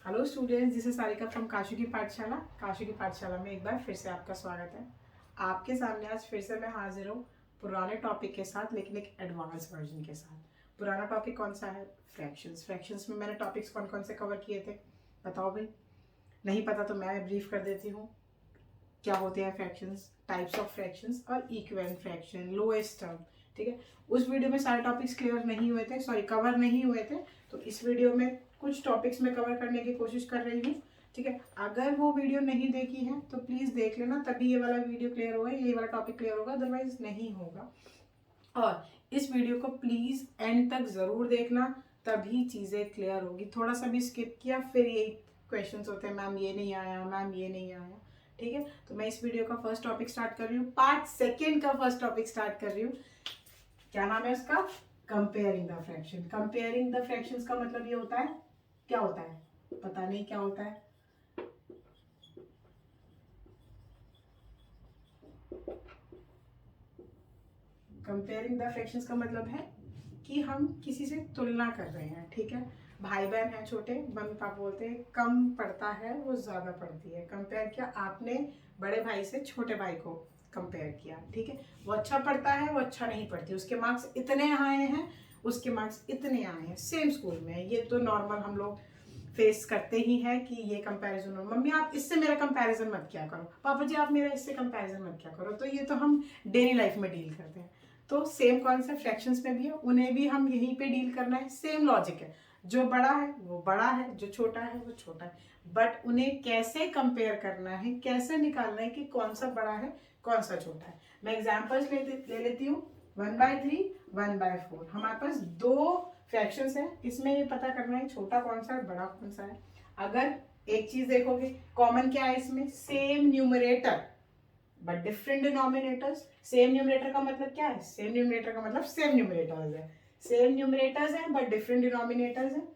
Hello students, this is Sarika from Kashi की पाठशाला। काशी की पाठशाला में एक बार फिर से आपका स्वागत है। आपके सामने आज फिर से मैं हाजिर हूँ पुराने टॉपिक के साथ, लेकिन एक एडवांस वर्जन के साथ। पुराना टॉपिक कौन सा है? फ्रैक्शंस। फ्रैक्शंस में मैंने टॉपिक्स कौन कौन से कवर किए थे, बताओ भाई। नहीं पता तो मैं ब्रीफ कर देती हूँ। क्या होते हैं फ्रैक्शंस, टाइप्स ऑफ फ्रैक्शंस और इक्विवेलेंट फ्रैक्शन, लोएस्ट टर्म। ठीक है, उस वीडियो में सारे टॉपिक्स क्लियर नहीं हुए थे, सॉरी कवर नहीं हुए थे, तो इस वीडियो में कुछ टॉपिक्स में कवर करने की कोशिश कर रही हूँ। ठीक है, अगर वो वीडियो नहीं देखी है तो प्लीज़ देख लेना, तभी ये वाला वीडियो क्लियर होगा, ये वाला टॉपिक क्लियर होगा, अदरवाइज नहीं होगा। और इस वीडियो को प्लीज़ एंड तक ज़रूर देखना, तभी चीज़ें क्लियर होगी। थोड़ा सा भी स्किप किया फिर यही क्वेश्चंस होते हैं, मैम ये नहीं आया, मैम ये नहीं आया। ठीक है, तो मैं इस वीडियो का फर्स्ट टॉपिक स्टार्ट कर रही हूँ, पार्ट सेकेंड का फर्स्ट टॉपिक स्टार्ट कर रही हूँ। क्या नाम है उसका? Comparing the fraction. Comparing the fractions का मतलब ये होता है, क्या होता है पता नहीं क्या होता है। कंपेयरिंग द फ्रैक्शंस का मतलब है कि हम किसी से तुलना कर रहे हैं। ठीक है, भाई बहन है छोटे, मम्मी पापा बोलते हैं कम पढ़ता है वो ज़्यादा पढ़ती है। कंपेयर किया आपने बड़े भाई से छोटे भाई को कंपेयर किया। ठीक है, वो अच्छा पढ़ता है, वो अच्छा नहीं पढ़ती, उसके मार्क्स इतने आए हैं, उसके मार्क्स इतने आए हैं, सेम स्कूल में। ये तो नॉर्मल हम लोग फेस करते ही है कि ये कंपैरिजन हो, मम्मी आप इससे मेरा कंपैरिजन मत किया करो, पापा जी आप मेरा इससे कंपैरिजन मत किया करो। तो ये तो हम डेली लाइफ में डील करते हैं। तो सेम कॉन्सेप्ट फ्रैक्शंस में भी है, उन्हें भी हम यहीं पे डील करना है। सेम लॉजिक है, जो बड़ा है वो बड़ा है, जो छोटा है वो छोटा है, बट उन्हें कैसे कंपेयर करना है, कैसे निकालना है कि कौन सा बड़ा है कौन सा छोटा है। मैं एग्जाम्पल्स ले लेती हूँ। 1/3, 1/4, हमारे पास दो फ्रैक्शंस है, इसमें ये पता करना है छोटा कौन सा है बड़ा कौन सा है। अगर एक चीज देखोगे, कॉमन क्या है इसमें? Same numerator but different denominators. Same numerator का मतलब क्या है? सेम न्यूमरेटर का मतलब सेम न्यूमरेटर्स है, सेम न्यूमरेटर्स है बट डिफरेंट डिनोमिनेटर्स है।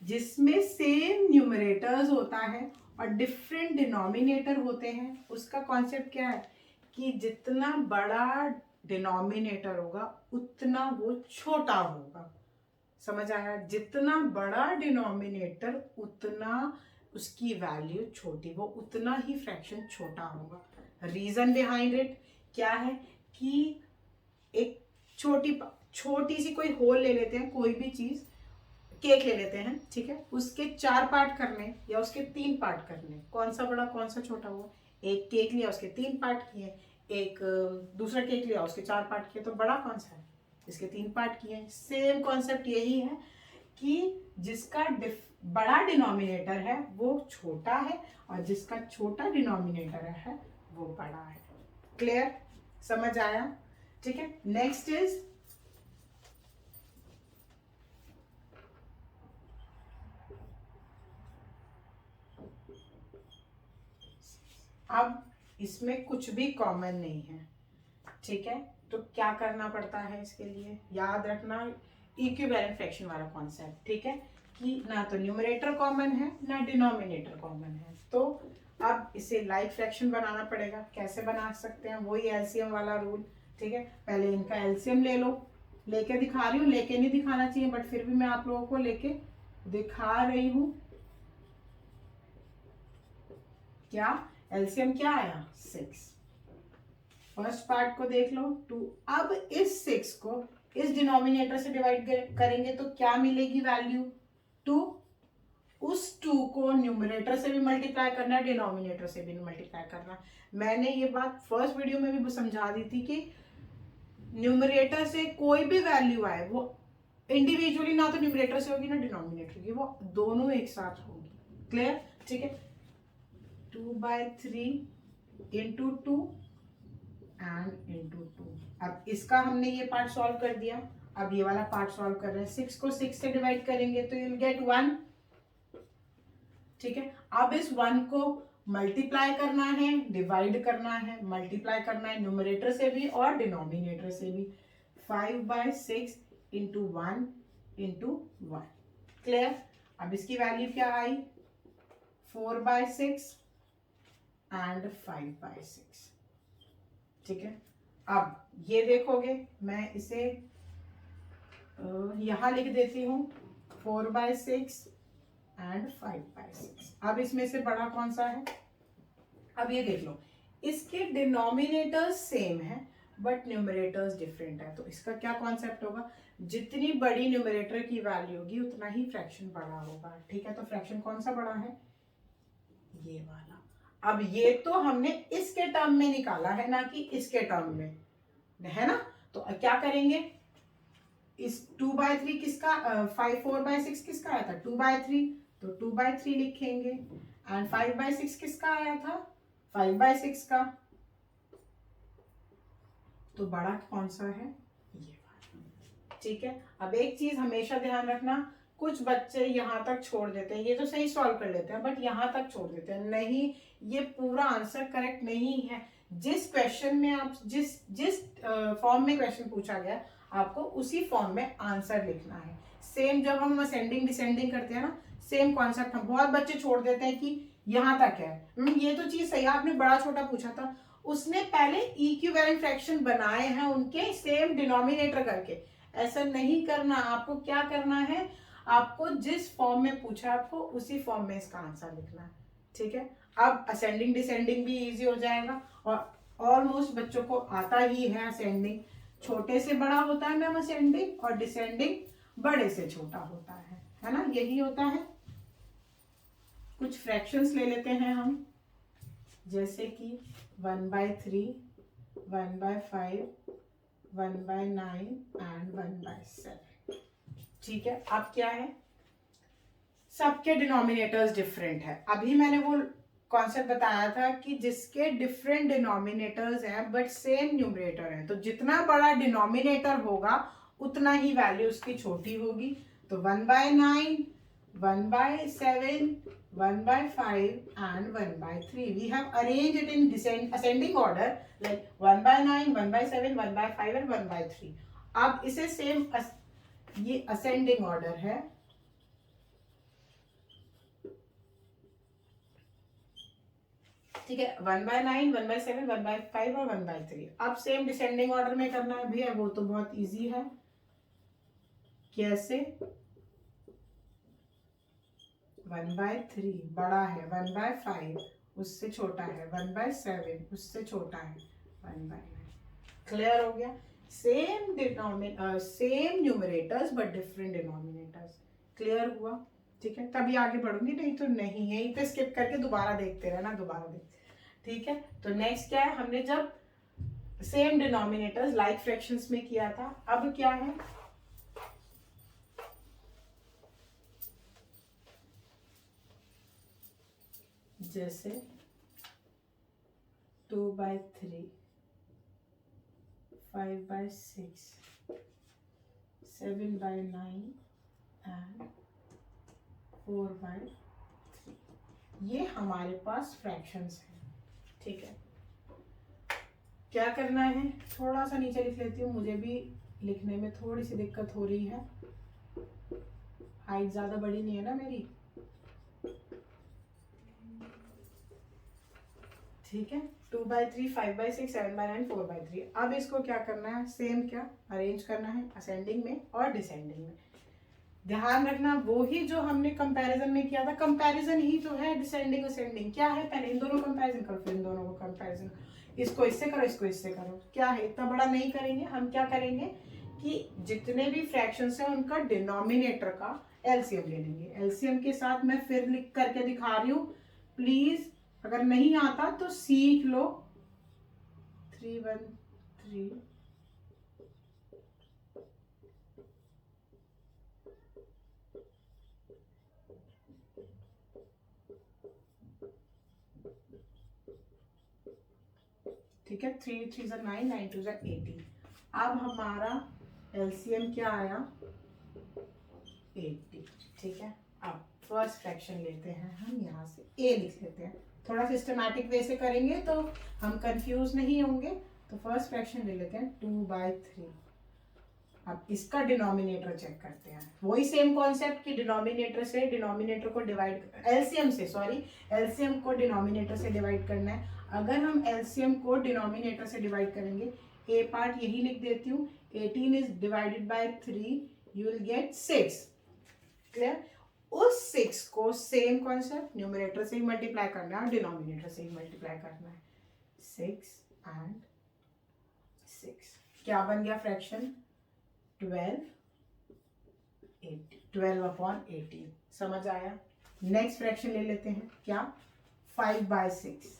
जिसमें सेम न्यूमरेटर्स होता है और डिफरेंट डिनोमिनेटर होते हैं, उसका कॉन्सेप्ट क्या है कि जितना बड़ा डिनोमिनेटर होगा उतना वो छोटा होगा। समझ आया? जितना बड़ा डिनोमिनेटर उतना उसकी वैल्यू छोटी, वो उतना ही फ्रैक्शन छोटा होगा। रीजन बिहाइंड इट क्या है कि एक छोटी छोटी सी कोई होल ले लेते हैं, कोई भी चीज, केक ले लेते हैं, ठीक है, उसके 4 पार्ट करने या उसके 3 पार्ट करने, कौन सा बड़ा कौन सा छोटा हुआ? एक केक लिया उसके 3 पार्ट किए, एक दूसरा केक लिया उसके 4 पार्ट किए, तो बड़ा कौन सा है? इसके 3 पार्ट किए। सेम कॉन्सेप्ट यही है कि जिसका बड़ा डिनोमिनेटर है वो छोटा है और जिसका छोटा डिनोमिनेटर है वो बड़ा है। क्लियर? समझ आया? ठीक है, नेक्स्ट इज, अब इसमें कुछ भी कॉमन नहीं है। ठीक है, तो क्या करना पड़ता है इसके लिए? याद रखना इक्विवेलेंट फ्रैक्शन वाला कॉन्सेप्ट। ठीक है, कि ना तो न्यूमरेटर कॉमन है ना डिनोमिनेटर कॉमन है, तो अब इसे लाइक फ्रैक्शन बनाना पड़ेगा। कैसे बना सकते हैं? वही एलसीएम वाला रूल। ठीक है, पहले इनका एलसीएम ले लो। लेके दिखा रही हूँ, लेके नहीं दिखाना चाहिए बट फिर भी मैं आप लोगों को लेके दिखा रही हूँ। क्या एलसीएम क्या आया? 6। फर्स्ट पार्ट को देख लो 2। अब इस 6 को इस डिनोमिनेटर से डिवाइड करेंगे तो क्या मिलेगी वैल्यू? 2। उस 2 को न्यूमरेटर से भी मल्टीप्लाई करना है, डिनोमिनेटर से भी मल्टीप्लाई करना। मैंने ये बात फर्स्ट वीडियो में भी समझा दी थी कि न्यूमरेटर से कोई भी वैल्यू आए वो इंडिविजुअली ना तो न्यूमरेटर से होगी ना डिनोमिनेटर की, वो दोनों एक साथ होगी। क्लियर? ठीक है, 2/3 इंटू 2 एंड इंटू 2। अब इसका हमने ये पार्ट सॉल्व कर दिया, अब ये वाला पार्ट सॉल्व कर रहे हैं। 6 को 6 से डिवाइड करेंगे तो यूल गेट 1। ठीक है, अब इस 1 को मल्टीप्लाई करना है, डिवाइड करना है, मल्टीप्लाई करना है न्यूमरेटर से भी और डिनोमिनेटर से भी। 5/6 इंटू 1 इंटू 1। क्लियर? अब इसकी वैल्यू क्या आई? 4/6 एंड 5/6। ठीक है, अब ये देखोगे, मैं इसे यहां लिख देती हूँ 4/6 एंड 5/6। अब इसमें से बड़ा कौन सा है? अब ये देख लो, इसके डिनोमिनेटर्स सेम है बट न्यूमरेटर्स डिफरेंट है। तो इसका क्या कॉन्सेप्ट होगा? जितनी बड़ी न्यूमरेटर की वैल्यू होगी उतना ही फ्रैक्शन बड़ा होगा। ठीक है, तो फ्रैक्शन कौन सा बड़ा है? ये वाला। अब ये तो हमने इसके टर्म में निकाला है ना कि इसके टर्म में, है ना? तो क्या करेंगे? इस 2/3 किसका, 4/6 किसका आया था? 2/3, तो 2/3 लिखेंगे। एंड 5/6 किसका आया था? 5/6 का। तो बड़ा कौन सा है? ये वाला। ठीक है, अब एक चीज हमेशा ध्यान रखना, कुछ बच्चे यहाँ तक छोड़ देते हैं, ये तो सही सॉल्व कर लेते हैं बट यहाँ तक छोड़ देते हैं। नहीं, ये पूरा आंसर करेक्ट नहीं है। जिस क्वेश्चन में आप जिस जिस फॉर्म में क्वेश्चन पूछा गया, आपको उसी फॉर्म में आंसर लिखना है। सेम जब हम असेंडिंग डिसेंडिंग करते हैं ना, सेम कॉन्सेप्ट। हम बहुत बच्चे छोड़ देते हैं कि यहाँ तक है। ये तो चीज सही है, आपने बड़ा छोटा पूछा था, उसने पहले इक्विवेलेंट फ्रैक्शन बनाए हैं उनके सेम डिनोमिनेटर करके। ऐसा नहीं करना। आपको क्या करना है? आपको जिस फॉर्म में पूछा आपको उसी फॉर्म में इसका आंसर लिखना है। ठीक है, अब असेंडिंग डिसेंडिंग भी इजी हो जाएगा और ऑलमोस्ट बच्चों को आता ही है असेंडिंग। छोटे से बड़ा होता है मैम असेंडिंग, और डिसेंडिंग बड़े से छोटा होता है ना? यही होता है। कुछ फ्रैक्शंस ले लेते हैं हम, जैसे कि 1/3, 1/5, 1/9 एंड 1/7। ठीक है, अब क्या है? सबके डिनोमिनेटर्स डिफरेंट है। अभी मैंने वो कॉन्सेप्ट बताया था कि जिसके डिफरेंट डिनोमिनेटर्स हैं बट सेम न्यूमरेटर है, तो जितना बड़ा डिनोमिनेटर होगा उतना ही वैल्यू उसकी छोटी होगी। तो 1/9, 1/7, 1/5 and 1/3. We have arranged it in ascending order, like 1/9, 1/7, 1/5 and 1/3. अब इसे सेम ये असेंडिंग ऑर्डर है। ठीक है, 1/9, 1/7, 1/5 और 1/3। अब सेम डिसेंडिंग ऑर्डर में करना है भैया, वो तो बहुत इजी है। कैसे? 1/3 बड़ा है, 1/5 उससे छोटा है, 1/7 उससे छोटा है, 1/9। क्लियर हो गया? Same numerators but different denominators. Clear हुआ? ठीक है, तभी आगे बढ़ूंगी, नहीं तो नहीं, यहीं पे स्किप करके दोबारा देखते रहना, दोबारा देखते। ठीक है, तो नेक्स्ट क्या है? हमने जब सेम डिनोमिनेटर्स लाइक फ्रैक्शंस में किया था, अब क्या है? जैसे 2/3, 5/6, 7/9 एंड 4/3, ये हमारे पास फ्रैक्शंस हैं। ठीक है, क्या करना है? थोड़ा सा नीचे लिख लेती हूँ, मुझे भी लिखने में थोड़ी सी दिक्कत हो रही है, हाइट ज्यादा बड़ी नहीं है ना मेरी। ठीक है, 2/3, 5/6, 7/9, 4/3। अब इसको क्या करना है? सेम क्या अरेंज करना है? असेंडिंग में और डिसेंडिंग में। ध्यान रखना, वो ही जो हमने कंपैरिजन में किया था, कंपैरिजन ही तो है डिसेंडिंग असेंडिंग। क्या है? पहले इन दोनों कंपैरिजन करो, फिर इन दोनों को कंपैरिजन करो, इसको इससे करो, इसको इससे करो। क्या है, इतना बड़ा नहीं करेंगे हम। क्या करेंगे कि जितने भी फ्रैक्शंस हैं उनका डिनोमिनेटर का एलसीएम ले लेंगे। एलसीएम के साथ मैं फिर लिख करके दिखा रही हूँ, प्लीज अगर नहीं आता तो सीख लो। 3/3, ठीक है, 3 3 9, 9 2 18। अब हमारा एलसीएम क्या आया? 80। ठीक है, अब फर्स्ट फ्रैक्शन लेते हैं हम, यहाँ से ए लिख लेते हैं। थोड़ा सिस्टमैटिक वे से करेंगे तो हम कंफ्यूज नहीं होंगे। तो फर्स्ट फ्रैक्शन ले लेते हैं 2/3। अब इसका डिनोमिनेटर चेक करते हैं। वही सेम कॉन्सेप्ट कि डिनोमिनेटर से डिनोमिनेटर को डिवाइड, एलसीएम से सॉरी, एलसीएम को डिनोमिनेटर से डिवाइड करना है। अगर हम एलसीएम को डिनोमिनेटर से डिवाइड करेंगे, ए पार्ट यही लिख देती हूँ, 18 is divided by 3, you will get 6। Clear? उस 6 को सेम कॉन्सेप्ट न्यूमरेटर से ही मल्टीप्लाई करना है और डिनोमिनेटर से ही मल्टीप्लाई करना है। 6 एंड 6 क्या बन गया फ्रैक्शन? 12/18 समझ आया? नेक्स्ट फ्रैक्शन ले लेते हैं, क्या? 5/6।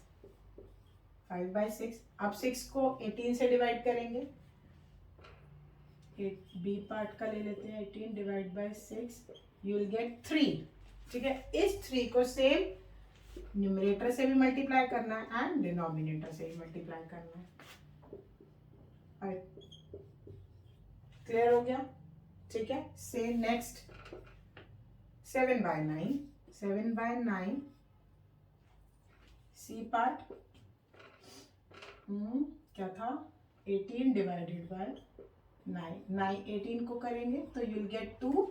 5/6। अब 6 को 18 से डिवाइड करेंगे, बी पार्ट का ले लेते हैं। 18 divide by 6 you will get 3। ठीक है, इस 3 को सेम न्यूमरेटर से भी मल्टीप्लाई करना है एंड डिनोमिनेटर से भी मल्टीप्लाई करना है। क्लियर हो गया? ठीक है, सेम नेक्स्ट 7/9। 7/9 सी पार्ट क्या था? 18 डिवाइडेड बाय 9। 18 को करेंगे तो यूल गेट 2।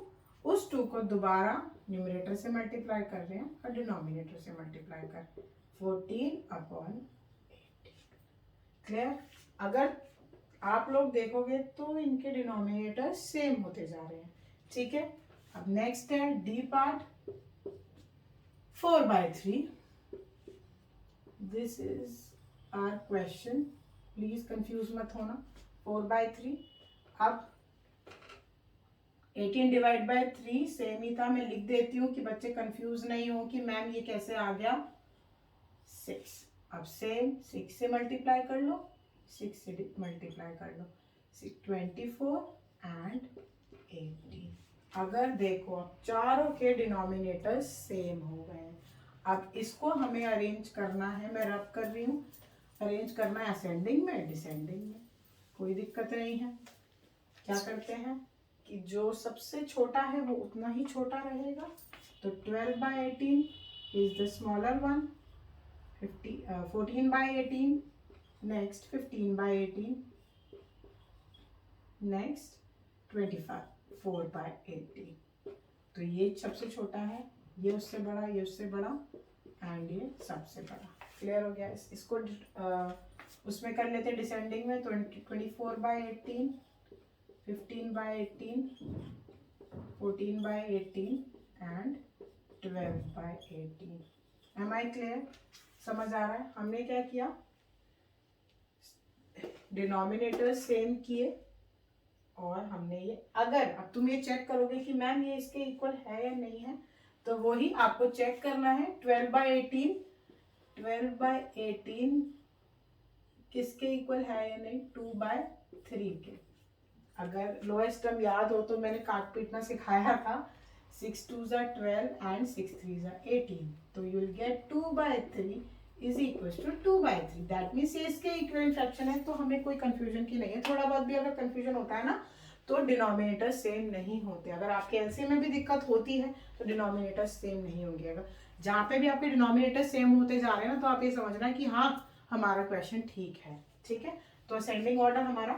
उस 2 को दोबारा न्यूमरेटर से मल्टीप्लाई कर रहे हैं और डिनोमिनेटर से मल्टीप्लाई कर रहे हैं। 14/18। क्लियर? अगर आप लोग देखोगे तो इनके डिनोमिनेटर सेम होते जा रहे हैं। ठीक है, अब नेक्स्ट है D part 4/3। This is our question, please confuse मत होना। 4/3। अब 18 डिवाइड बाय 3 सेम ही था, मैं लिख देती हूँ कि बच्चे कंफ्यूज नहीं हो कि मैम ये कैसे आ गया। 6। अब सेम 6 से मल्टीप्लाई कर लो, 6 से मल्टीप्लाई कर लो। 24 एंड 18। अगर देखो अब चारों के डिनोमिनेटर सेम हो गए हैं। अब इसको हमें अरेंज करना है, मैं रब कर रही हूँ। अरेंज करना है असेंडिंग में, डिसेंडिंग में, कोई दिक्कत नहीं है। क्या करते हैं कि जो सबसे छोटा है वो उतना ही छोटा रहेगा, तो 12/18 is the smaller one. 14/18, next 15/18, next 4/18। तो ये सबसे छोटा है, ये उससे बड़ा, ये उससे बड़ा एंड ये सबसे बड़ा। क्लियर हो गया? इसको उसमें कर लेते हैं डिसेंडिंग में। 24/18, 15/18, 14/18 एंड 12/18। M I clear? समझ आ रहा है? हमने क्या किया, डिनोमिनेटर सेम किए और हमने ये, अगर अब तुम ये चेक करोगे कि मैम ये इसके इक्वल है या नहीं है, तो वही आपको चेक करना है। 12/18, 12/18 किसके इक्वल है या नहीं? 2/3 के। अगर लोएस्ट टर्म याद हो तो मैंने काट पीटना सिखाया था। 6 2s are 12 and 6 3s are 18, तो you will get 2/3 is equals to 2/3। That means ये इसके इक्विवेलेंट फ्रैक्शन है, तो हमें कोई कंफ्यूजन की नहीं है। थोड़ा बहुत भी अगर कंफ्यूजन होता है ना, तो डिनोमिनेटर सेम नहीं होते। अगर आपके एलसीएम में भी दिक्कत होती है तो डिनोमिनेटर सेम नहीं होंगे। अगर जहाँ पे भी आपके डिनोमिनेटर सेम होते जा रहे हैं ना, तो आप ये समझना कि हाँ हमारा क्वेश्चन ठीक है। ठीक है, तो असेंडिंग ऑर्डर हमारा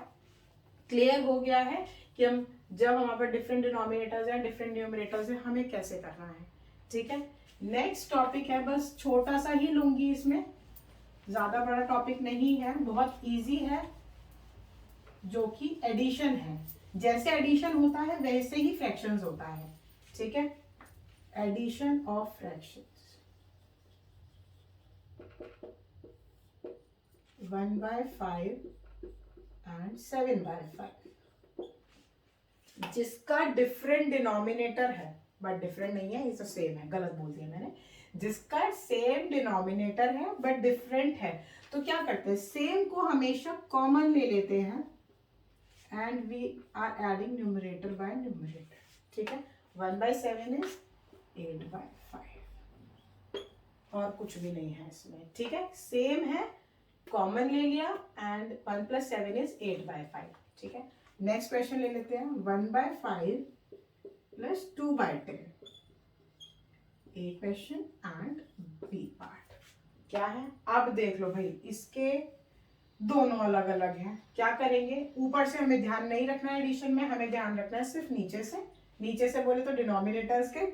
क्लियर हो गया है कि हम जब हमारे पास डिफरेंट डिनोमिनेटर्स हैं, डिफरेंट न्यूमरेटर्स हैं, हमें कैसे करना है। ठीक है, नेक्स्ट टॉपिक है, बस छोटा सा ही लूंगी, इसमें ज्यादा बड़ा टॉपिक नहीं है, बहुत इजी है, जो कि एडिशन है। जैसे एडिशन होता है वैसे ही फ्रैक्शंस होता है। ठीक है, एडिशन ऑफ फ्रैक्शंस। 1/5 एंड 7/5, जिसका डिफरेंट डिनोमिनेटर है, बट डिफरेंट नहीं है, ये तो सेम है, गलत बोल दिया मैंने। जिसका सेम डिनोमिनेटर है बट डिफरेंट है, तो क्या करते हैं, सेम को हमेशा कॉमन ले लेते हैं and we are adding numerator by numerator. ठीक है, 1/7 इज 8/5 और कुछ भी नहीं है इसमें। ठीक है, सेम है, कॉमन ले लिया एंड 1 + 7 इज 8/5। ठीक है, नेक्स्ट क्वेश्चन ले लेते हैं। 1/5 + 2/10, ए क्वेश्चन एंड बी पार्ट क्या है। अब देख लो भाई, इसके दोनों अलग अलग हैं। क्या करेंगे, ऊपर से हमें ध्यान नहीं रखना है एडिशन में, हमें ध्यान रखना है सिर्फ नीचे से। नीचे से बोले तो डिनोमिनेटर्स के,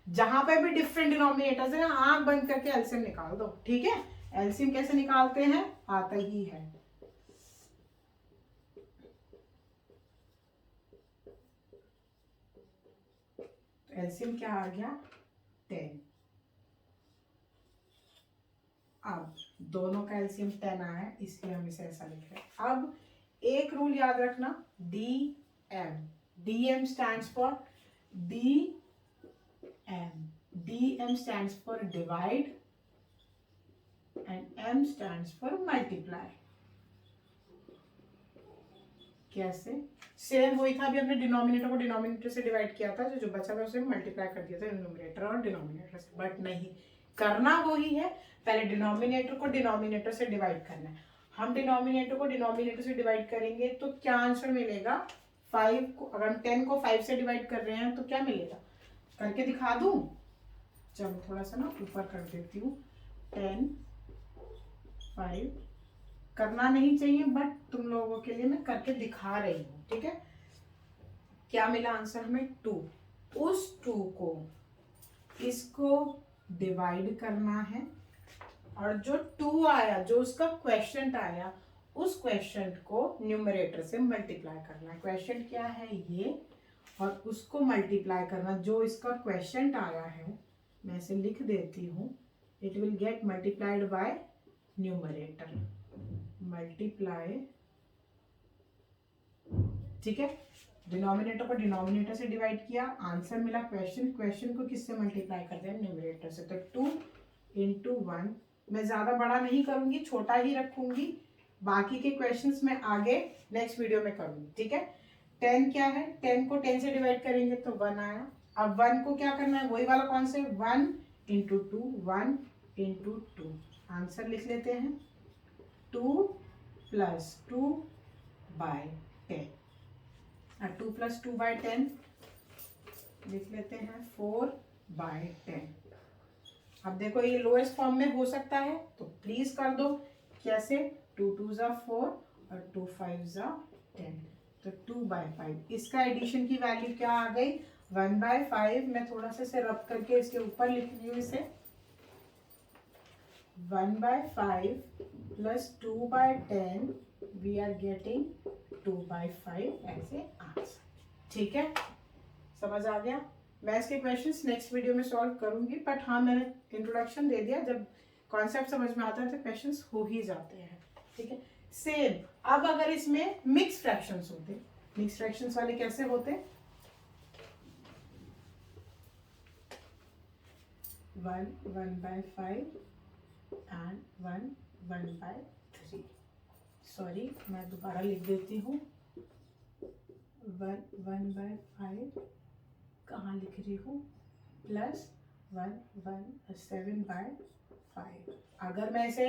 जहां पे भी डिफरेंट डिनोमिनेटर्स है, आंख बंद करके एलसीएम निकाल दो। ठीक है, एलसीएम कैसे निकालते हैं आता ही है। एलसीएम क्या आ गया, 10। अब दोनों का एलसीएम 10 आया है, इसलिए हम इसे ऐसा लिख रहे हैं। अब एक रूल याद रखना, DM। DM stands for DM stands for divide and M stands for multiply. कैसे? सेम वही था, अभी हमने डिनोमिनेटर को डिनोमिनेटर से डिवाइड किया था, जो बचा था उसे मल्टीप्लाई कर दिया था न्यूमरेटर और डिनोमिनेटर से, बट नहीं, करना वही है, पहले डिनोमिनेटर को डिनोमिनेटर से डिवाइड करना है। हम डिनोमिनेटर को डिनोमिनेटर से डिवाइड करेंगे तो क्या आंसर मिलेगा? 5 को, अगर हम 10 को 5 से डिवाइड कर रहे हैं तो क्या मिलेगा? करके दिखा दूं? चलो थोड़ा सा ना ऊपर कर देती हूँ। 10 5 करना नहीं चाहिए, बट तुम लोगों के लिए मैं करके दिखा रही हूँ, ठीक है। क्या मिला आंसर हमें? 2। उस 2 को इसको डिवाइड करना है, और जो 2 आया, जो उसका क्वेश्चन आया, उस क्वेश्चन को न्यूमरेटर से मल्टीप्लाई करना है। क्वेश्चन क्या है? ये, और उसको मल्टीप्लाई करना, जो इसका क्वेश्चन आया है, मैं इसे लिख देती हूँ। It will get multiplied by numerator, multiply, ठीक है। डिनोमिनेटर को डिनोमिनेटर से डिवाइड किया, आंसर मिला क्वेश्चन, क्वेश्चन को किससे मल्टीप्लाई करते हैं? न्यूमरेटर से। तो 2 × 1, मैं ज्यादा बड़ा नहीं करूंगी, छोटा ही रखूंगी, बाकी के क्वेश्चंस में आगे नेक्स्ट वीडियो में करूंगी, ठीक है। 10 क्या है? 10 को 10 से डिवाइड करेंगे तो 1 आया। अब 1 को क्या करना है? वही वाला कॉन्सेप्ट, 1 × 2, 1 × 2। आंसर लिख लेते हैं 2 + 2/10, 2 + 2/10 लिख लेते हैं 4/10। अब देखो ये लोएस्ट फॉर्म में हो सकता है तो प्लीज कर दो। कैसे? 2 × 2 = 4 और 2 × 5 = 10, तो 2/5। इसका एडिशन की वैल्यू क्या आ गई? 1/5। मैं थोड़ा सा इसे रब करके इसके ऊपर लिख रही हूँ, इसे 1/5 + 2/10, we are getting 2/5 as a answer, ठीक है। समझ आ गया? मैं इसके क्वेश्चंस नेक्स्ट वीडियो में सॉल्व करूंगी, बट हाँ मैंने इंट्रोडक्शन दे दिया, जब कॉन्सेप्ट समझ में आता है तो क्वेश्चंस हो ही जाते हैं, ठीक है। सेम अब अगर इसमें मिक्स फ्रैक्शंस होते, मिक्स फ्रैक्शंस वाले कैसे होते? 1 1/5 एंड 1 1/3। सॉरी, मैं दोबारा लिख देती हूँ। 1 1/5 कहाँ लिख रही हूँ? +1 1 7/5। अगर मैं इसे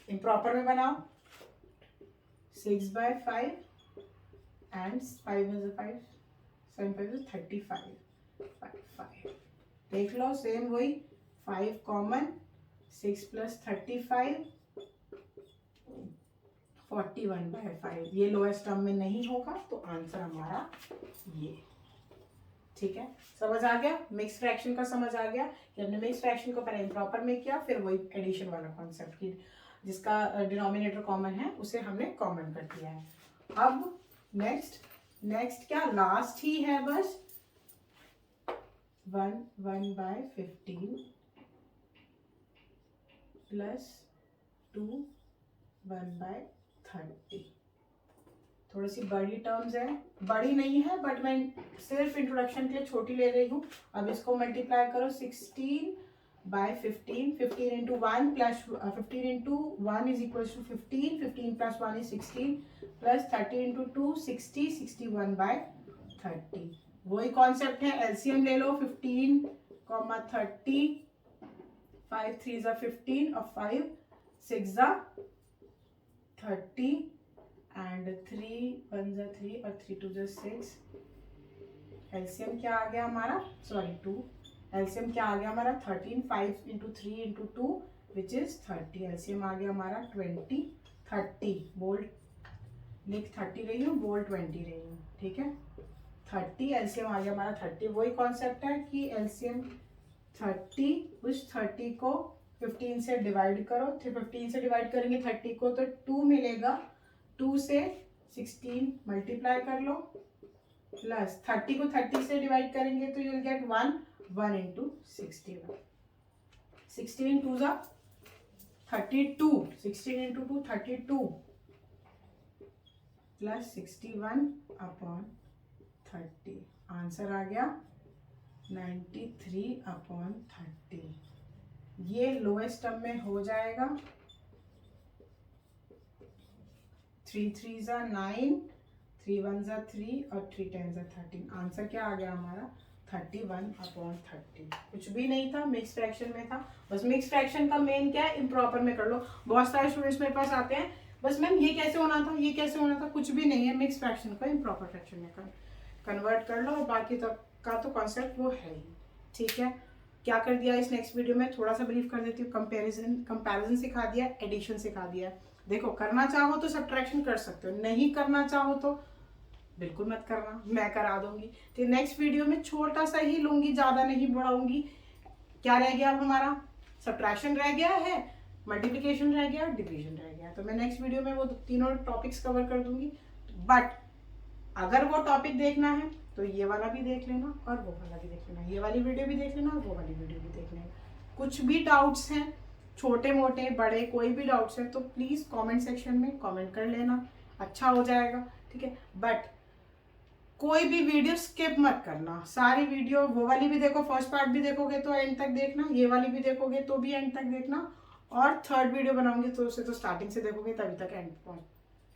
इम्प्रॉपर में बनाऊं, 6/5 एंड 5 × 5 7 5 35/5। देख लो, सेम वही, 5 कॉमन, 6 + 35 41/5। ये लोएस्ट टर्म में नहीं होगा तो आंसर हमारा ये, ठीक है। समझ आ गया? मिक्स फ्रैक्शन का समझ आ गया कि हमने मिक्स फ्रैक्शन को पहले इम्प्रॉपर में किया, फिर वही एडिशन वाला कॉन्सेप्ट की जिसका डिनोमिनेटर कॉमन है उसे हमने कॉमन कर दिया है। अब नेक्स्ट क्या, लास्ट ही है बस, 1 1/15 + 2 1/30। थोड़ी सी बड़ी टर्म्स है, बड़ी नहीं है बट मैं सिर्फ इंट्रोडक्शन के लिए छोटी ले रही हूँ। अब इसको मल्टीप्लाई करो, 16/15, 15 × 1 + 15 × 1 = 15, 15 + 1 = 16, + 30 × 2 60, 61/30। वही कॉन्सेप्ट है, एलसीएम ले लो, 15, 30, 5 3 = 15 और 5 6 = 30 एंड 3 1 = 3 और 3 2 = 6। एलसीएम क्या आ गया हमारा? सॉरी 2। एलसीएम क्या आ गया हमारा? 13, 5 × 3 × 2 विच इज 30। एलसीएम आ गया हमारा 20, 30। बोल्ड लिख 30 रही हूँ, बोल्ड 20 रही हूँ, ठीक है। 30 एलसीएम आ गया हमारा 30। वही कॉन्सेप्ट है कि एलसीएम 30, उस 30 को 15 से डिवाइड करो, 15 से डिवाइड करेंगे 30 को तो 2 मिलेगा, 2 से 16 मल्टीप्लाई कर लो, प्लस 30 को 30 से डिवाइड करेंगे तो यू विल गेट 1 1 × 61। 16 टू जा 32, 16 इंटू 2 32 प्लस 61/30, आंसर आ गया 93/30। ये लोएस्ट टर्म में हो जाएगा, 3 3 जा 9, 3 1 जा 3 और 3 10 जा 13। आंसर क्या आ गया हमारा 31/30। कुछ भी नहीं था, मिक्स फ्रैक्शन में था। बस मिक्स फ्रैक्शन का मेन क्या है, इम्प्रॉपर में कर लो। बहुत सारे स्टूडेंट्स मेरे पास आते हैं, बस मैम ये कैसे होना था, ये कैसे होना था। कुछ भी नहीं है, मिक्स फ्रैक्शन को इम्प्रॉपर फ्रैक्शन में कन्वर्ट कर लो, और बाकी तक का तो कॉन्सेप्ट वो है ही। ठीक है, क्या कर दिया इस नेक्स्ट वीडियो में, थोड़ा सा ब्रीफ कर देती हूँ। कंपैरिजन सिखा दिया, एडिशन सिखा दिया। देखो, करना चाहो तो सब्ट्रैक्शन कर सकते हो, नहीं करना चाहो तो बिल्कुल मत करना, मैं करा दूंगी। तो नेक्स्ट वीडियो में छोटा सा ही लूंगी, ज्यादा नहीं बढ़ाऊंगी। क्या रह गया अब हमारा, सब्ट्रैक्शन रह गया है, मल्टीप्लिकेशन रह गया, डिवीजन रह गया। तो मैं नेक्स्ट वीडियो में वो तीनों टॉपिक्स कवर कर दूंगी। बट अगर वो टॉपिक देखना है तो ये वाला भी देख लेना और वो वाला भी देख लेना, ये वाली वीडियो भी देख लेना और वो वाली वीडियो भी देख लेना। कुछ भी डाउट्स हैं, छोटे मोटे बड़े कोई भी डाउट्स हैं, तो प्लीज कमेंट सेक्शन में कमेंट कर लेना, अच्छा हो जाएगा। ठीक है, बट कोई भी वीडियो स्किप मत करना, सारी वीडियो, वो वाली भी देखो, फर्स्ट पार्ट भी देखोगे तो एंड तक देखना, ये वाली भी देखोगे तो भी एंड तक देखना, और थर्ड वीडियो बनाऊंगी तो उसे तो स्टार्टिंग से देखोगे तभी तक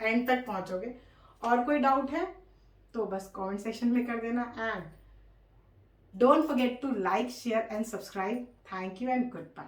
एंड तक पहुंचोगे। और कोई डाउट है तो बस कमेंट सेक्शन में कर देना, and don't forget to like, share and subscribe. Thank you and good bye.